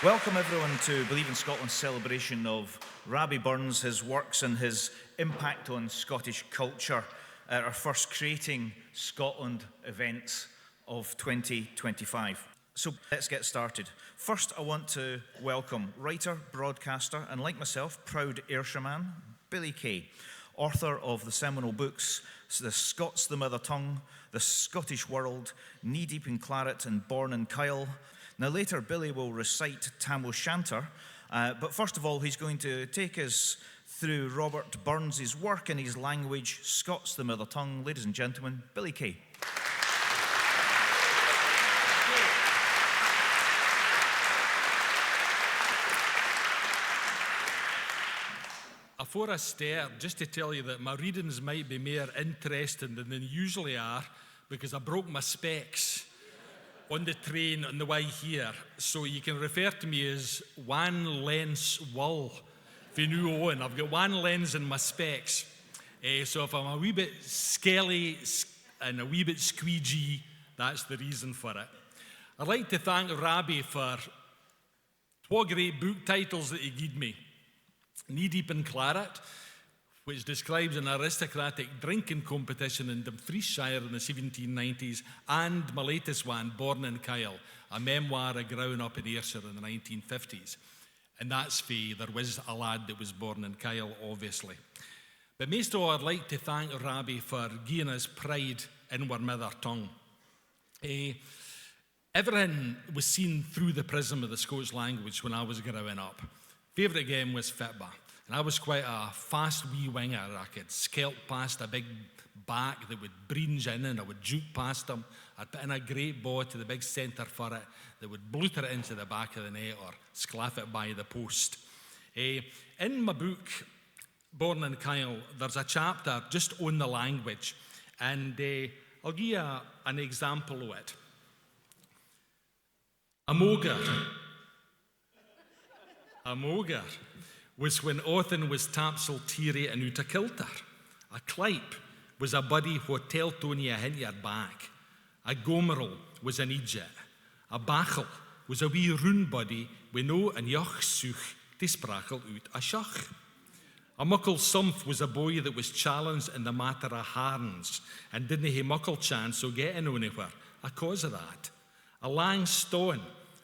Welcome everyone to Believe in Scotland's celebration of Rabbie Burns, his works and his impact on Scottish culture at our first Creating Scotland event of 2025. So let's get started. First, I want to welcome writer, broadcaster, and like myself, proud Ayrshireman, Billy Kay, author of the seminal books, The Scots, the Mother Tongue, The Scottish World, Knee Deep in Claret, and Born in Kyle. Now later, Billy will recite Tam O'Shanter, but first of all, he's going to take us through Robert Burns' work in his language, Scots, the Mother Tongue. Ladies and gentlemen, Billy Kay. Before I start, just to tell you that my readings might be more interesting than they usually are because I broke my specs on the train on the way here. So you can refer to me as one lens wool for now on. I've got one lens in my specs. So if I'm a wee bit skelly and a wee bit squeegee, that's the reason for it. I'd like to thank Rabbie for 2 great book titles that he gave me. Knee Deep in Claret, which describes an aristocratic drinking competition in Dumfriesshire in the 1790s, and my latest one, Born in Kyle, a memoir of growing up in Ayrshire in the 1950s. And that's there was a lad that was born in Kyle, obviously. But most of all, I'd like to thank Rabbie for giving us pride in our mother tongue. Everything was seen through the prism of the Scots language when I was growing up. Favourite game was football, and I was quite a fast wee winger. I could scalp past a big back that would breenge in, and I would juke past them. I'd put in a great ball to the big centre for it that would bluter it into the back of the net or sclaff it by the post. In my book, Born in Kyle, there's a chapter just on the language, and I'll give you an example of it. A mogar was when Othin was tapsel teary and out a kilter. A clipe was a buddy hotel Tony a hint your back. A gomerel was an idiot. A bachel was a wee roon buddy with no an joch such to sprachel out a shach. A muckle sumph was a boy that was challenged in the matter of harns and didn't hae muckle chance o getting anywhere a cause of that. A lang stone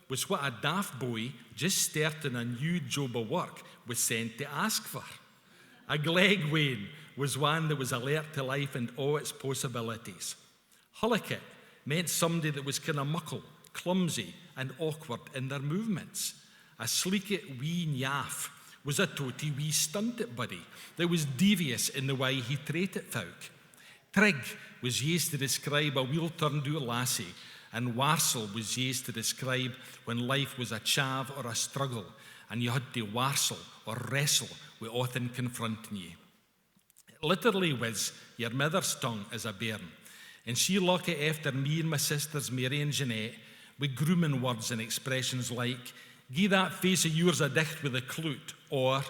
was what a daft boy just starting a new job of work was sent to ask for. A glegwain was one that was alert to life and all its possibilities. Hullicket meant somebody that was kind of muckle, clumsy, and awkward in their movements. A sleeket wee nyaff was a toty wee stunted buddy that was devious in the way he treated folk. Trig was used to describe a wheel-turned-out lassie, and warsel was used to describe when life was a chav or a struggle, and you had to warsel or wrestle with Othin confronting you. It literally was your mother's tongue as a bairn, and she looked after me and my sisters Mary and Jeanette with grooming words and expressions like, "Gie that face of yours a dicht with a clout," or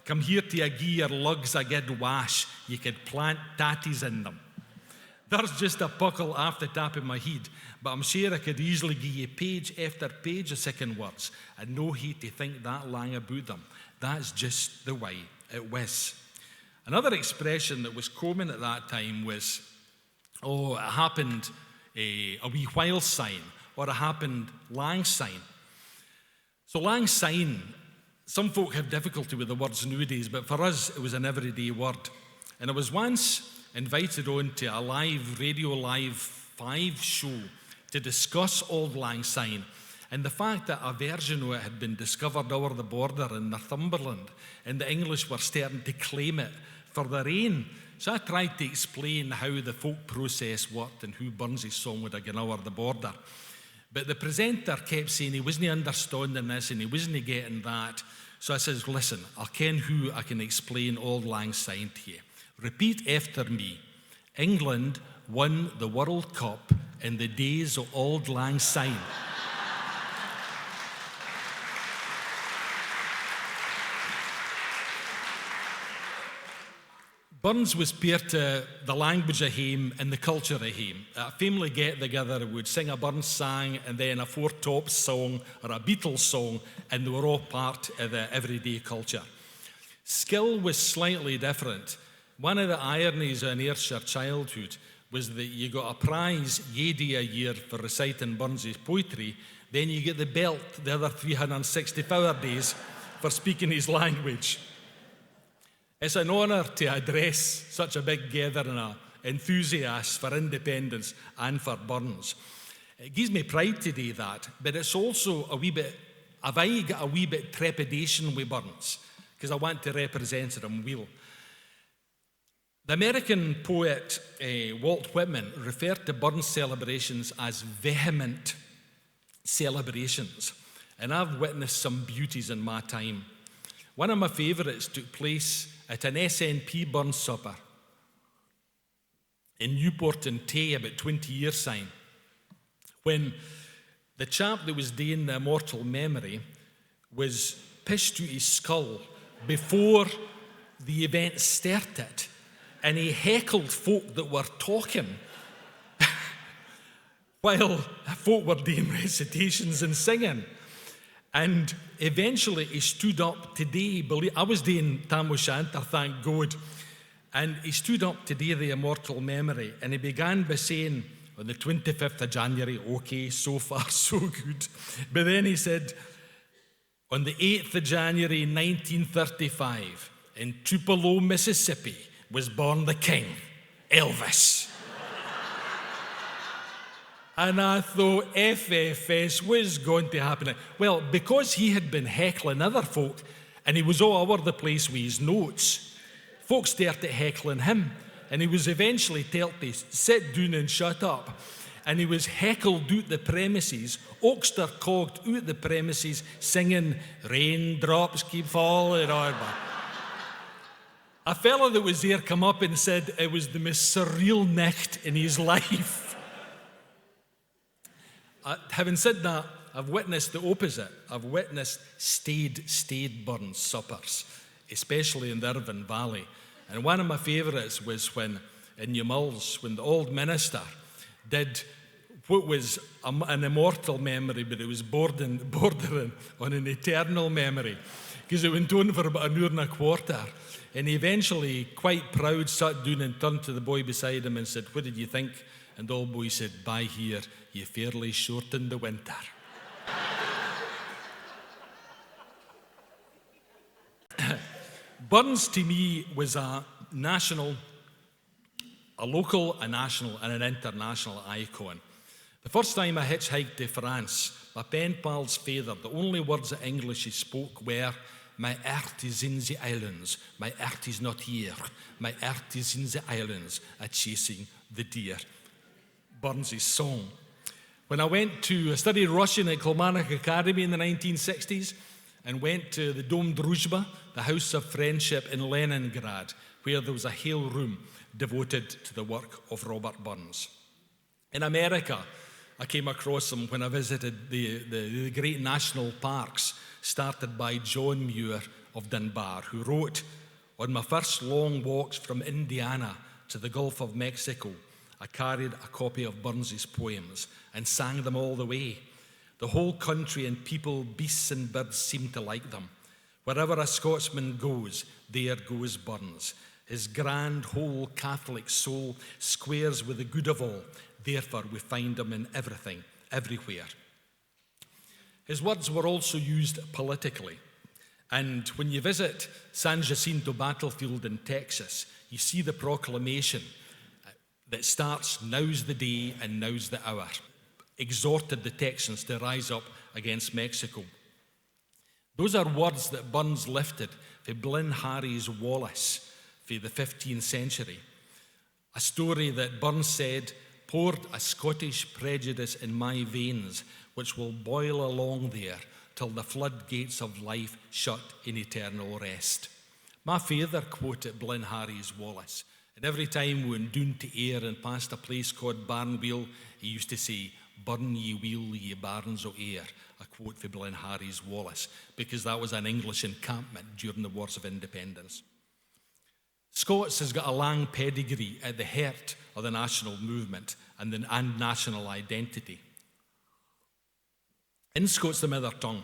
"Come here to a gie your lugs a good wash, you could plant tatties in them." There's just a puckle off the top of my head, but I'm sure I could easily give you page after page of second words and no heed to think that long about them. That's just the way it was. Another expression that was common at that time was, it happened a wee while syne, or it happened lang syne. So lang syne, some folk have difficulty with the words nowadays, but for us it was an everyday word. And I was once invited on to a Radio Live 5 show to discuss Auld Lang Syne and the fact that a version of it had been discovered over the border in Northumberland and the English were starting to claim it for their own. So I tried to explain how the folk process worked and who Burns' song would have gone over the border. But the presenter kept saying he wasn't understanding this and he wasn't getting that. So I says, listen, I'll ken who I can explain Auld Lang Syne to you. Repeat after me. England won the World Cup in the days of Auld Lang Syne. Burns was part of the language of home and the culture of home. At a family get-together, would sing a Burns song and then a Four Tops song or a Beatles song, and they were all part of the everyday culture. Skill was slightly different. One of the ironies in Ayrshire childhood was that you got a prize a year for reciting Burns's poetry, then you get the belt the other 364 days for speaking his language. It's an honour to address such a big gathering of enthusiasts for independence and for Burns. It gives me pride to do that, but it's also a wee bit, I got a wee bit trepidation with Burns, because I want to represent him well. The American poet Walt Whitman referred to Burns celebrations as vehement celebrations, and I've witnessed some beauties in my time. One of my favourites took place at an SNP Burns supper in Newport-on-Tay about 20 years' time, when the chap that was doing the Immortal Memory was pished out his skull before the event started, and he heckled folk that were talking while folk were doing recitations and singing. And eventually he stood up today. I was doing Tam O'Shanter, thank God. And he stood up today, the Immortal Memory, and he began by saying, on the 25th of January, okay, so far so good. But then he said, on the 8th of January 1935, in Tupelo, Mississippi, was born the king, Elvis. And I thought FFS was going to happen. Well, because he had been heckling other folk and he was all over the place with his notes, folks started heckling him, and he was eventually told to sit down and shut up. And he was heckled out the premises, Oxter cogged out the premises, singing "Raindrops Keep Falling on Me." A fella that was there come up and said it was the most surreal night in his life. Having said that, I've witnessed the opposite. I've witnessed stayed Burns suppers, especially in the Irvine Valley. And one of my favourites was when, in New Mulls, when the old minister did what was an immortal memory, but it was bordering on an eternal memory, because it went on for about an hour and a quarter. And he eventually, quite proud, sat down and turned to the boy beside him and said, "What did you think?" And the old boy said, "By here, you fairly shortened the winter." Burns to me was a local, a national, and an international icon. The first time I hitchhiked to France, my pen pal's father, the only words of English he spoke were, "My heart is in the islands, my heart is not here, my heart is in the islands, a chasing the deer." Burns' song. When I studied Russian at Kilmarnock Academy in the 1960s, and went to the Dom Druzhba, the House of Friendship in Leningrad, where there was a whole room devoted to the work of Robert Burns. In America, I came across him when I visited the great national parks started by John Muir of Dunbar, who wrote, "On my first long walks from Indiana to the Gulf of Mexico, I carried a copy of Burns's poems and sang them all the way. The whole country and people, beasts and birds seemed to like them. Wherever a Scotsman goes, there goes Burns. His grand, whole Catholic soul squares with the good of all. Therefore, we find him in everything, everywhere." His words were also used politically. And when you visit San Jacinto Battlefield in Texas, you see the proclamation that starts, "Now's the day and now's the hour," exhorted the Texans to rise up against Mexico. Those are words that Burns lifted for Blin Harry's Wallace for the 15th century. A story that Burns said poured a Scottish prejudice in my veins, which will boil along there till the floodgates of life shut in eternal rest. My father quoted Blin Harry's Wallace, and every time we went down to Ayr and passed a place called Barnwheel, he used to say, "Burn ye wheel, ye barns o' Ayr," a quote for Blin Harry's Wallace, because that was an English encampment during the Wars of Independence. Scots has got a long pedigree at the heart of the national movement and national identity. In Scots, the mother tongue,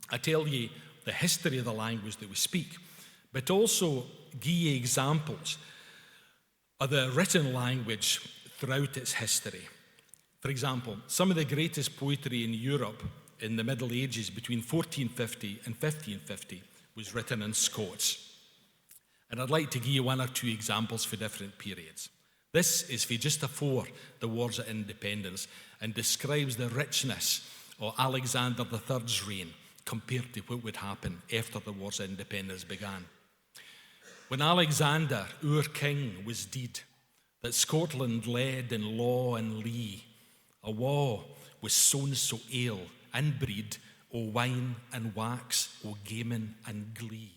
I tell you the history of the language that we speak, but also give you examples of the written language throughout its history. For example, some of the greatest poetry in Europe in the Middle Ages between 1450 and 1550 was written in Scots. And I'd like to give you one or two examples for different periods. This is for just before the Wars of Independence and describes the richness of Alexander III's reign compared to what would happen after the Wars of Independence began. When Alexander, our king, was dead, that Scotland led in law and lee, a war was sown so ale and breed, o wine and wax, o gaming and glee.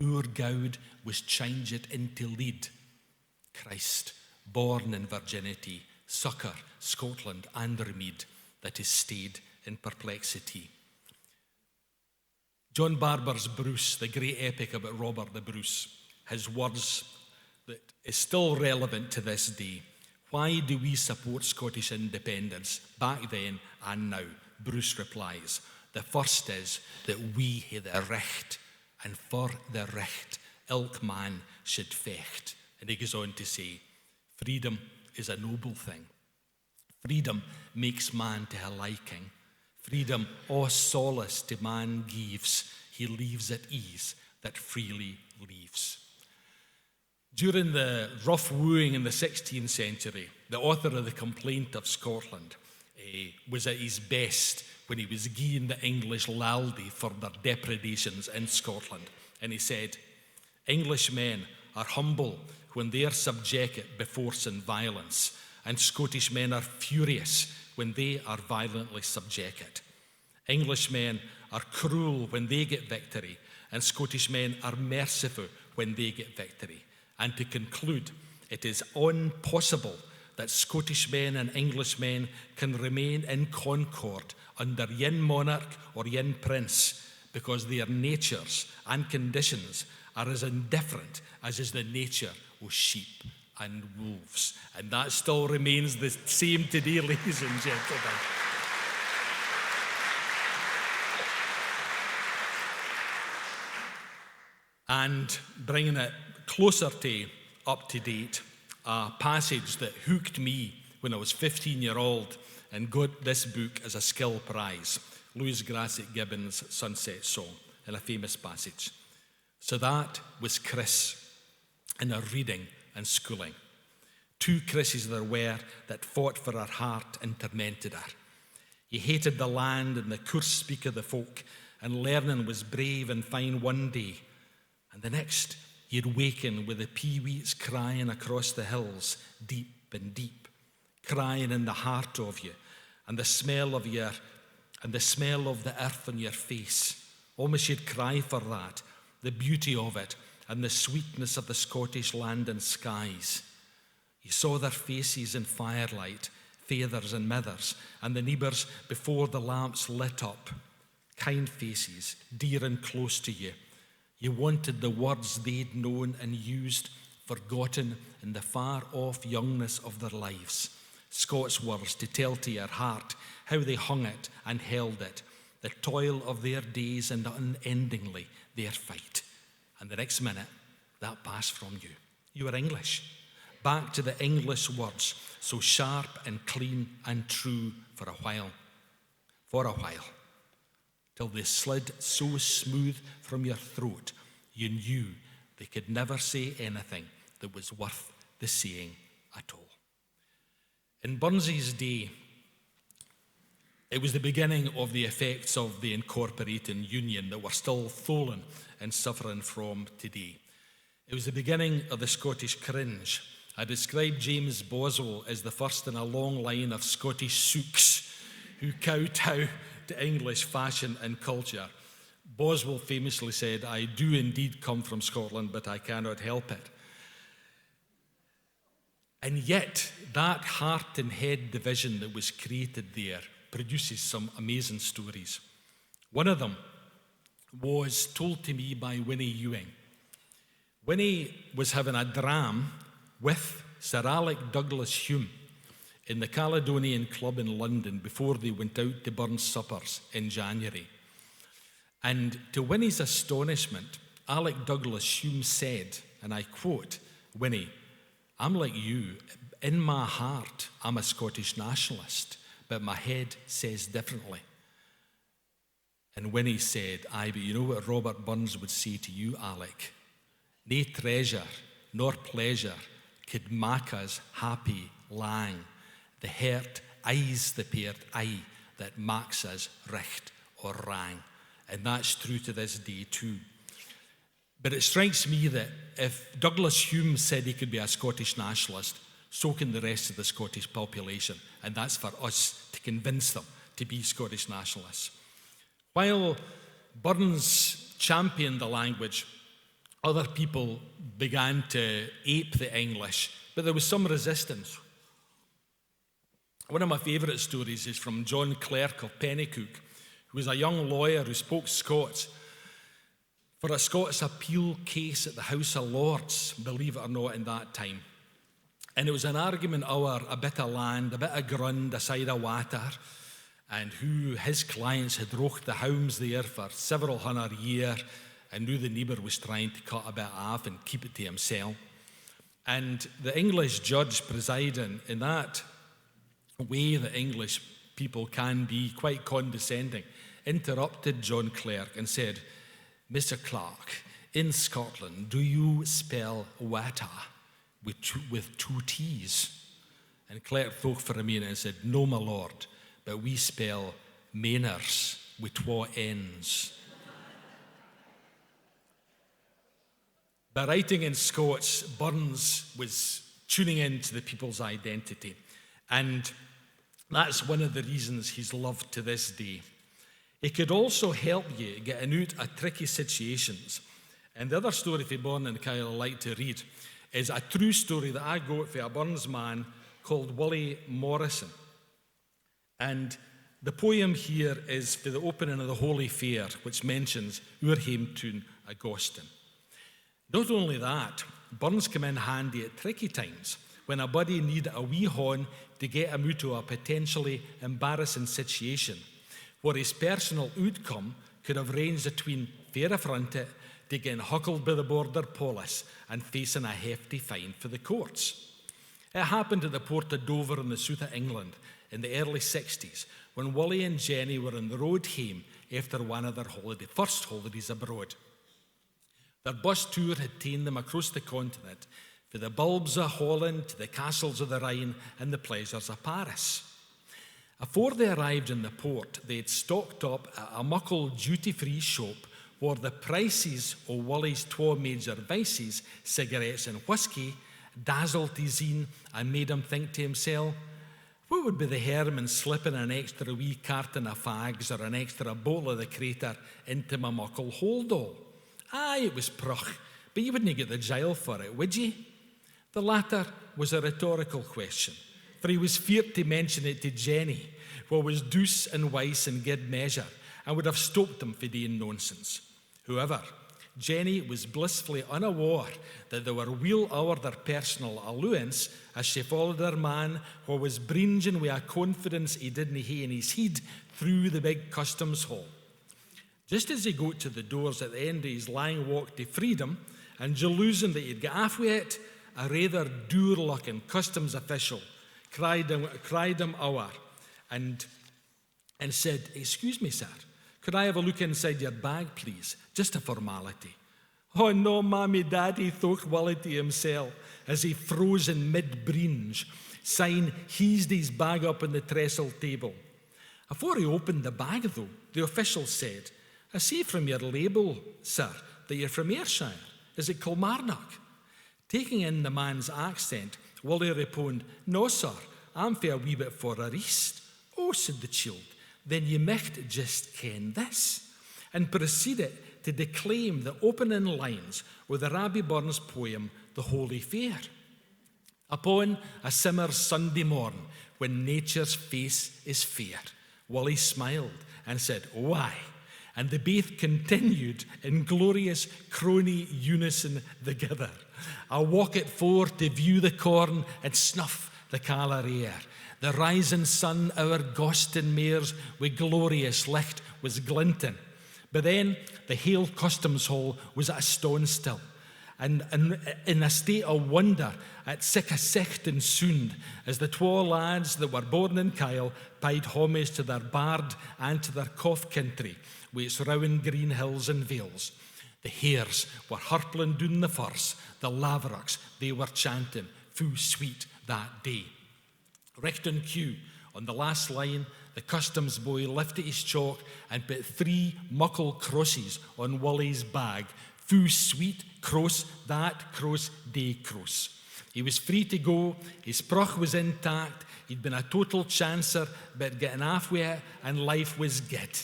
Our gowd was changed into lead. Christ, born in virginity, succour Scotland and her mead, that is stayed in perplexity. John Barber's Bruce, the great epic about Robert the Bruce, his words that is still relevant to this day. Why do we support Scottish independence back then and now? Bruce replies, the first is that we hae the recht, and for the recht ilk man should fecht. And he goes on to say, freedom is a noble thing. Freedom makes man to a liking. Freedom all solace to man gives. He leaves at ease that freely leaves. During the rough wooing in the 16th century, the author of the Complaint of Scotland was at his best when he was gieing the English laldy for their depredations in Scotland. And he said, Englishmen are humble when they are subjected by force and violence, and Scottish men are furious when they are violently subjected. Englishmen are cruel when they get victory, and Scottish men are merciful when they get victory. And to conclude, it is impossible that Scottish men and Englishmen can remain in concord under yin monarch or yin prince, because their natures and conditions are as indifferent as is the nature of sheep and wolves. And that still remains the same today, ladies and gentlemen. And bringing it closer to up to date, a passage that hooked me when I was 15-year-old and got this book as a skill prize, Louis Grassic Gibbons' Sunset Song, in a famous passage. So that was Chris in her reading and schooling. Two Chrises there were that fought for her heart and tormented her. He hated the land and the coarse speak of the folk, and learning was brave and fine one day, and the next he'd waken with the peeweets crying across the hills, deep and deep, crying in the heart of you, and the smell of the earth on your face. Almost you'd cry for that, the beauty of it, and the sweetness of the Scottish land and skies. You saw their faces in firelight, fathers and mithers, and the neighbours before the lamps lit up, kind faces, dear and close to you. You wanted the words they'd known and used, forgotten in the far-off youngness of their lives. Scots words to tell to your heart how they hung it and held it, the toil of their days and unendingly their fight. And the next minute, that passed from you. You were English. Back to the English words, so sharp and clean and true for a while, till they slid so smooth from your throat, you knew they could never say anything that was worth the saying at all. In Burns's day, it was the beginning of the effects of the incorporating union that we're still falling and suffering from today. It was the beginning of the Scottish cringe. I described James Boswell as the first in a long line of Scottish souks who kowtow to English fashion and culture. Boswell famously said, I do indeed come from Scotland, but I cannot help it. And yet, that heart and head division that was created there produces some amazing stories. One of them was told to me by Winnie Ewing. Winnie was having a dram with Sir Alec Douglas Hume in the Caledonian Club in London before they went out to Burns suppers in January. And to Winnie's astonishment, Alec Douglas Hume said, and I quote, "Winnie, I'm like you. In my heart, I'm a Scottish nationalist, but my head says differently." And Winnie said, "Aye, but you know what Robert Burns would say to you, Alec? Nae treasure nor pleasure could mak us happy lang. The heart eyes the paired eye that maks us richt or wrang." And that's true to this day too. But it strikes me that if Douglas Hume said he could be a Scottish nationalist, so can the rest of the Scottish population. And that's for us to convince them to be Scottish nationalists. While Burns championed the language, other people began to ape the English, but there was some resistance. One of my favourite stories is from John Clerk of Pennycook, who was a young lawyer who spoke Scots for a Scots appeal case at the House of Lords, believe it or not, in that time. And it was an argument over a bit of land, a bit of grund, a side of water, and who his clients had rocht the hounds there for several hundred years, and knew the neighbour was trying to cut a bit off and keep it to himself. And the English judge presiding in that way that English people can be, quite condescending, interrupted John Clerk and said, "Mr. Clark, in Scotland, do you spell water with two T's?" And Clerk thought for a minute and said, "No, my lord, but we spell manners with twa N's." By writing in Scots, Burns was tuning into the people's identity. And that's one of the reasons he's loved to this day. It could also help you getting out of tricky situations. And the other story for Burn and Kyle I like to read is a true story that I got for a Burns man called Willie Morrison. And the poem here is for the opening of the Holy Fair, which mentions our hame tune Agostin. Not only that, Burns came in handy at tricky times when a buddy needed a wee horn to get him out of a potentially embarrassing situation, where his personal outcome could have ranged between fair affronted to getting huckled by the border police and facing a hefty fine for the courts. It happened at the port of Dover in the south of England in the early 60s, when Wally and Jenny were on the road home after one of their first holidays abroad. Their bus tour had taken them across the continent, for the bulbs of Holland to the castles of the Rhine and the pleasures of Paris. Afore they arrived in the port, they had stocked up at a muckle duty-free shop where the prices of Wally's twa major vices, cigarettes and whisky, dazzled his zine and made him think to himself, what would be the harm in slipping an extra wee carton of fags or an extra bottle of the crater into my muckle hold-all? Aye, it was prach, but you wouldn't get the jail for it, would ye? The latter was a rhetorical question, for he was feared to mention it to Jenny, what was douce and wise in good measure, and would have stopped him for doing nonsense. However, Jenny was blissfully unaware that they were well over their personal allowance as she followed her man, who was bringing with a confidence he didn't hae in his head, through the big customs hall. Just as he got to the doors at the end of his long walk to freedom, and delusing that he'd get off with it, a rather dour-looking customs official cried him over and said, "Excuse me, sir, could I have a look inside your bag, please? Just a formality." "Oh no, mammy, daddy," thought Willie to himself as he froze in mid-bringe, saying, heaved his bag up on the trestle table. Before he opened the bag, though, the official said, "I see from your label, sir, that you're from Ayrshire. Is it Kilmarnock?" Taking in the man's accent, Willie replied, "No, sir, I'm for a wee bit further east." "Oh," said the child, "then you micht just ken this," and proceeded to declaim the opening lines of the Rabbie Burns poem, The Holy Fair. Upon a summer Sunday morn, when nature's face is fair, Willie smiled and said, "Why, and they both continued in glorious crony unison together. I walk it forth to view the corn and snuff the caller air. The rising sun, our gostin mares, with glorious licht was glinting. But then the Hale Customs Hall was at a stone still, and in a state of wonder at sic a sechtin sound, as the twa lads that were born in Kyle paid homage to their bard and to their cough country, with its round green hills and vales. The hares were hurpling down the firs, the lavrocks they were chanting, fu sweet that day. Richten Q, on the last line, the customs boy lifted his chalk and put 3 muckle crosses on Wally's bag. Fu sweet cross that cross day cross. He was free to go, his proch was intact, he'd been a total chancer, but getting halfway and life was good.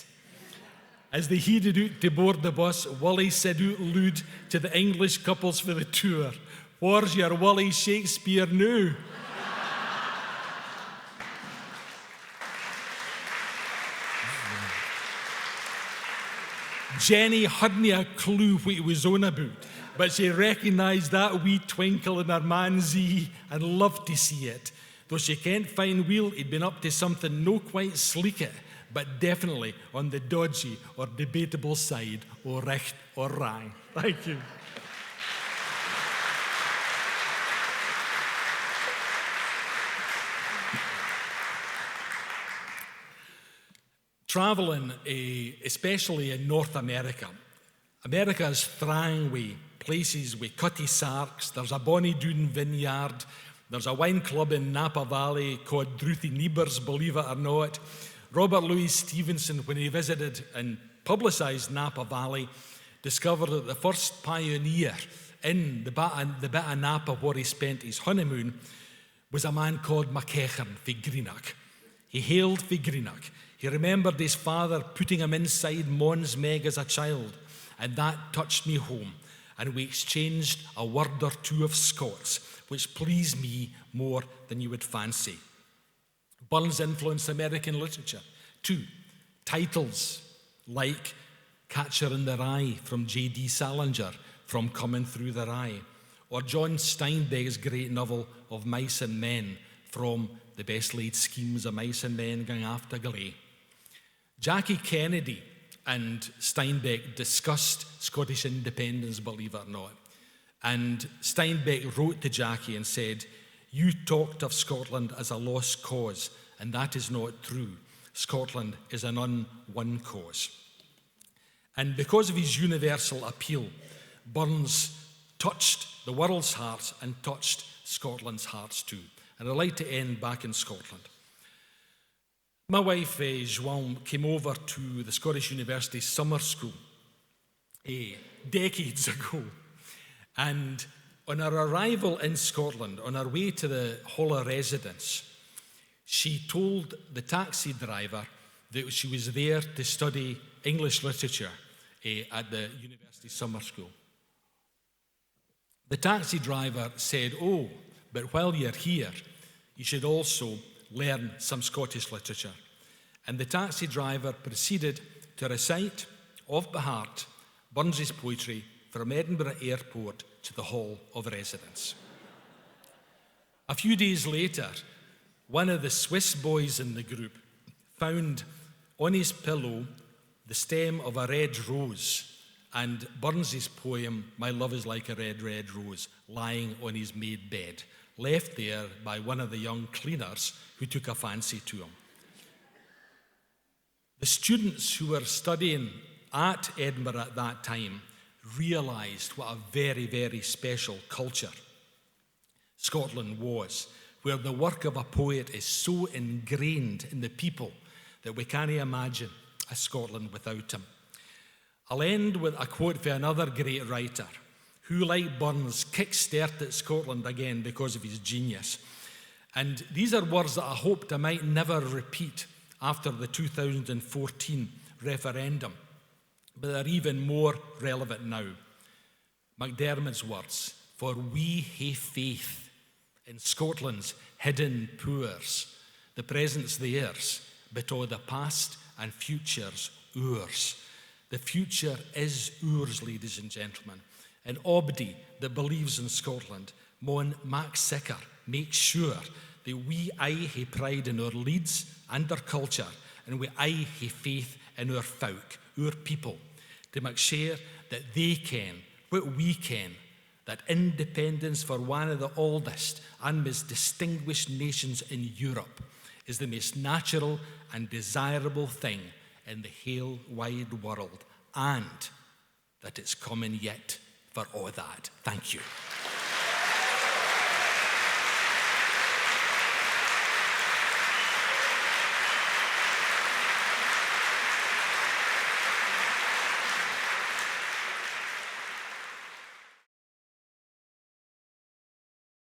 As they headed out to board the bus, Wally said out loud to the English couples for the tour, "Where's your Wally Shakespeare now?" Jenny hadn't a clue what he was on about, but she recognised that wee twinkle in her man's eye and loved to see it. Though she can't find Will, he'd been up to something no quite sleek it, but definitely on the dodgy or debatable side, or recht or wrang. Thank you. Travelling, especially in North America, America's thrang with places with cutty sarks. There's a bonny doon vineyard. There's a wine club in Napa Valley called Druthi Niebers, believe it or not. Robert Louis Stevenson, when he visited and publicised Napa Valley, discovered that the first pioneer in the bit of Napa where he spent his honeymoon was a man called McKechern fi Greenock. He hailed fi Greenock. He remembered his father putting him inside Mons Meg as a child, and that touched me home, and we exchanged a word or two of Scots, which pleased me more than you would fancy. Burns influenced American literature too. Titles like Catcher in the Rye from J.D. Salinger, From Coming Through the Rye, or John Steinbeck's great novel of Mice and Men, from The Best Laid Schemes of Mice and Men Gang After Gley. Jackie Kennedy and Steinbeck discussed Scottish independence, believe it or not. And Steinbeck wrote to Jackie and said, "You talked of Scotland as a lost cause, and that is not true. Scotland is an unwon cause." And because of his universal appeal, Burns touched the world's hearts and touched Scotland's hearts too. And I'd like to end back in Scotland. My wife, Joan, came over to the Scottish University summer school decades ago. And on her arrival in Scotland, on her way to the Hall of Residence, she told the taxi driver that she was there to study English literature at the university summer school. The taxi driver said, "Oh, but while you're here, you should also learn some Scottish literature." And the taxi driver proceeded to recite off by heart Burns's poetry from Edinburgh Airport to the Hall of Residence. A few days later, one of the Swiss boys in the group found on his pillow the stem of a red rose and Burns's poem, My Love is Like a Red, Red Rose, lying on his made bed, left there by one of the young cleaners who took a fancy to him. The students who were studying at Edinburgh at that time realised what a very, very special culture Scotland was, where the work of a poet is so ingrained in the people that we can't imagine a Scotland without him. I'll end with a quote from another great writer who, like Burns, kick-started Scotland again because of his genius. And these are words that I hoped I might never repeat after the 2014 referendum, but they're even more relevant now. McDermott's words, "For we hae faith in Scotland's hidden poors, the present's theirs, but all the past and future's ours. The future is ours, ladies and gentlemen. And Obdi, that believes in Scotland, Mon Mac Sicker, make sure that we aye hae pride in our leads and our culture, and we aye hae faith in our folk, our people, to make sure that they can, what we can, that independence for one of the oldest and most distinguished nations in Europe is the most natural and desirable thing in the whole wide world, and that it's coming yet for all that. Thank you.